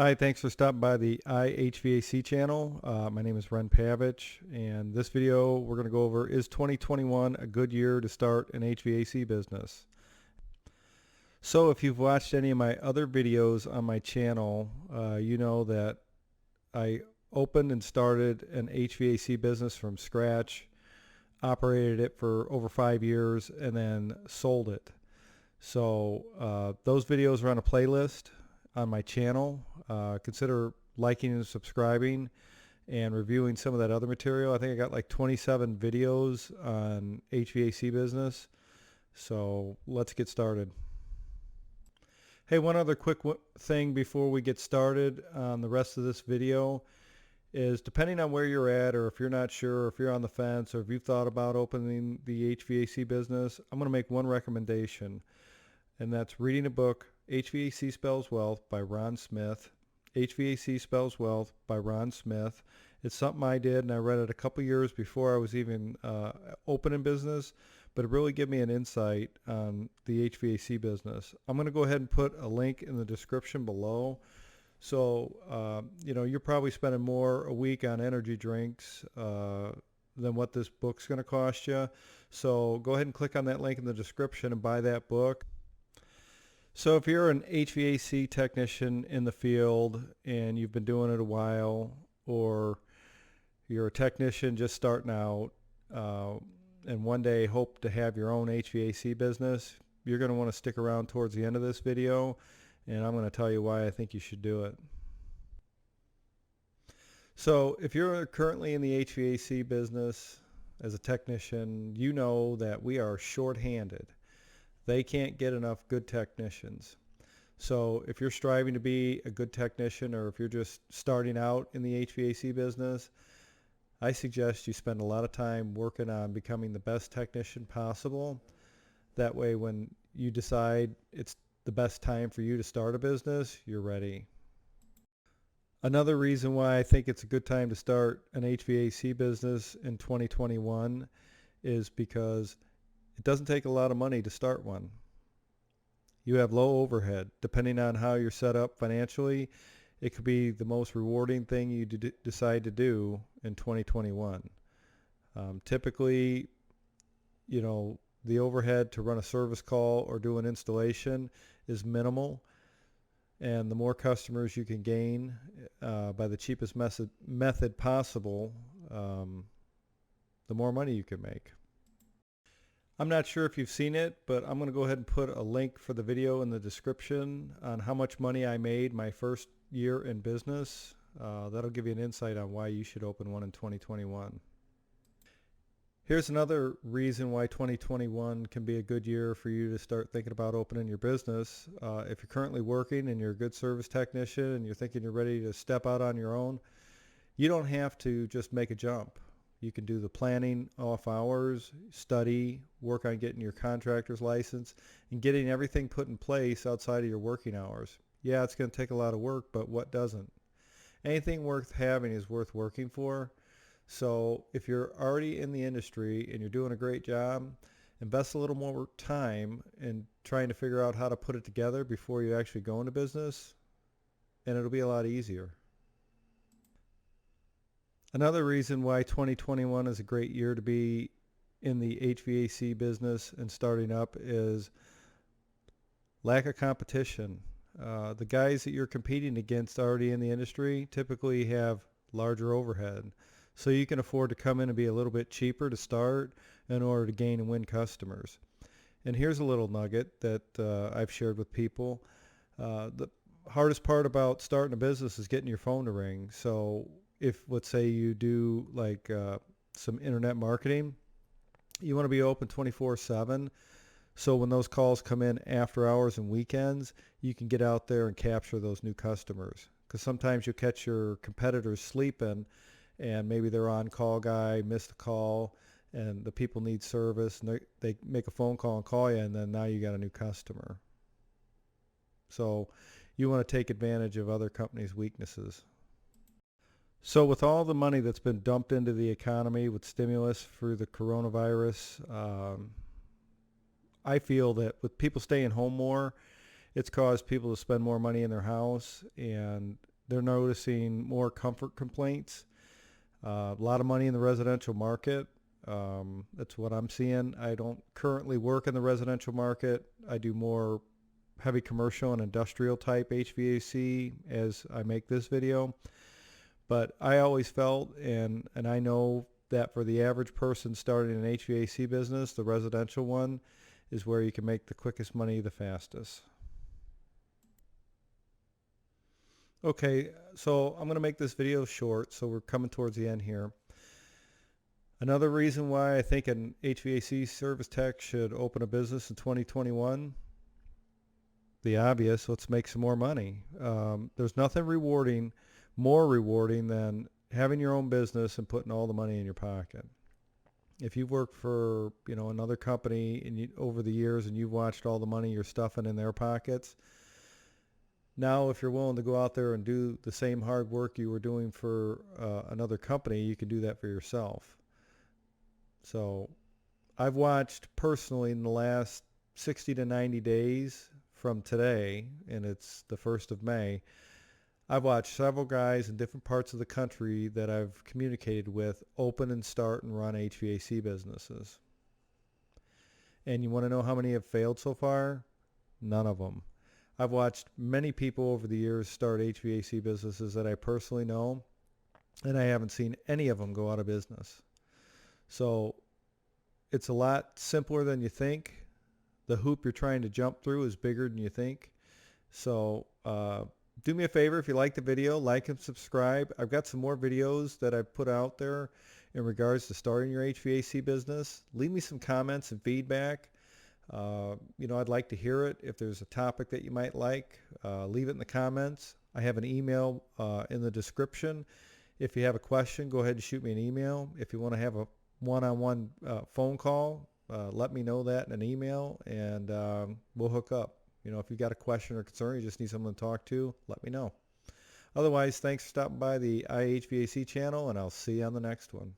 Hi, thanks for stopping by the HVAC channel. My name is Ren Pavich, and this video we're going to go over, is 2021 a good year to start an HVAC business? So if you've watched any of my other videos on my channel, you know that I opened and started an HVAC business from scratch, operated it for over 5 years, and then sold it. So those videos are on a playlist on my channel. Consider liking and subscribing and reviewing some of that other material. I think I got like 27 videos on HVAC business. So let's get started. Hey, one other quick thing before we get started on the rest of this video is, depending on where you're at, or if you're not sure, or if you're on the fence, or if you've thought about opening the HVAC business, I'm going to make one recommendation, and that's reading a book, HVAC Spells Wealth by Ron Smith. HVAC Spells Wealth by Ron Smith. It's something I did, and I read it a couple years before I was even open in business, but it really gave me an insight on the HVAC business. I'm going to go ahead and put a link in the description below. So, you're probably spending more a week on energy drinks than what this book's going to cost you. So go ahead and click on that link in the description and buy that book. So if you're an HVAC technician in the field and you've been doing it a while, or you're a technician just starting out and one day hope to have your own HVAC business, you're going to want to stick around towards the end of this video, and I'm going to tell you why I think you should do it. So if you're currently in the HVAC business as a technician, you know that we are short-handed. They can't get enough good technicians. So if you're striving to be a good technician, or if you're just starting out in the HVAC business, I suggest you spend a lot of time working on becoming the best technician possible. That way, when you decide it's the best time for you to start a business, you're ready. Another reason why I think it's a good time to start an HVAC business in 2021 is because it doesn't take a lot of money to start one. You have low overhead. Depending on how you're set up financially, it could be the most rewarding thing you decide to do in 2021. Typically, the overhead to run a service call or do an installation is minimal, and the more customers you can gain by the cheapest method possible, the more money you can make. I'm not sure if you've seen it, but I'm going to go ahead and put a link for the video in the description on how much money I made my first year in business. That'll give you an insight on why you should open one in 2021. Here's another reason why 2021 can be a good year for you to start thinking about opening your business. If you're currently working and you're a good service technician and you're thinking you're ready to step out on your own, you don't have to just make a jump. You can do the planning off hours, study, work on getting your contractor's license, and getting everything put in place outside of your working hours. Yeah, it's going to take a lot of work, but what doesn't? Anything worth having is worth working for. So if you're already in the industry and you're doing a great job, invest a little more time in trying to figure out how to put it together before you actually go into business, and it'll be a lot easier. Another reason why 2021 is a great year to be in the HVAC business and starting up is lack of competition. The guys that you're competing against already in the industry typically have larger overhead, so you can afford to come in and be a little bit cheaper to start in order to gain and win customers. And here's a little nugget that I've shared with people. The hardest part about starting a business is getting your phone to ring. So if, let's say, you do like some internet marketing, you want to be open 24/7. So when those calls come in after hours and weekends, you can get out there and capture those new customers. Because sometimes you'll catch your competitors sleeping, and maybe their on-call guy missed a call, and the people need service, and they make a phone call and call you, and then now you got a new customer. So you want to take advantage of other companies' weaknesses. So with all the money that's been dumped into the economy with stimulus through the coronavirus, I feel that with people staying home more It's caused people to spend more money in their house, and they're noticing more comfort complaints. A lot of money in the residential market. That's what I'm seeing. I don't currently work in the residential market. I do more heavy commercial and industrial type HVAC as I make this video. But I always felt, and I know that for the average person starting an HVAC business, the residential one is where you can make the quickest money the fastest. Okay, so I'm going to make this video short, so we're coming towards the end here. Another reason why I think an HVAC service tech should open a business in 2021, the obvious, let's make some more money. There's nothing more rewarding than having your own business and putting all the money in your pocket. If you've worked for, another company and over the years and you've watched all the money you're stuffing in their pockets, now if you're willing to go out there and do the same hard work you were doing for another company, you can do that for yourself. So I've watched personally in the last 60 to 90 days from today, and it's the 1st of May, I've watched several guys in different parts of the country that I've communicated with open and start and run HVAC businesses. And you want to know how many have failed so far? None of them. I've watched many people over the years start HVAC businesses that I personally know, and I haven't seen any of them go out of business. So it's a lot simpler than you think. The hoop you're trying to jump through is bigger than you think. So do me a favor, if you like the video, like and subscribe. I've got some more videos that I've put out there in regards to starting your HVAC business. Leave me some comments and feedback. I'd like to hear it. If there's a topic that you might like, leave it in the comments. I have an email in the description. If you have a question, go ahead and shoot me an email. If you want to have a one-on-one phone call, let me know that in an email, and we'll hook up. If you've got a question or concern, you just need someone to talk to, let me know. Otherwise, thanks for stopping by the iHVAC channel, and I'll see you on the next one.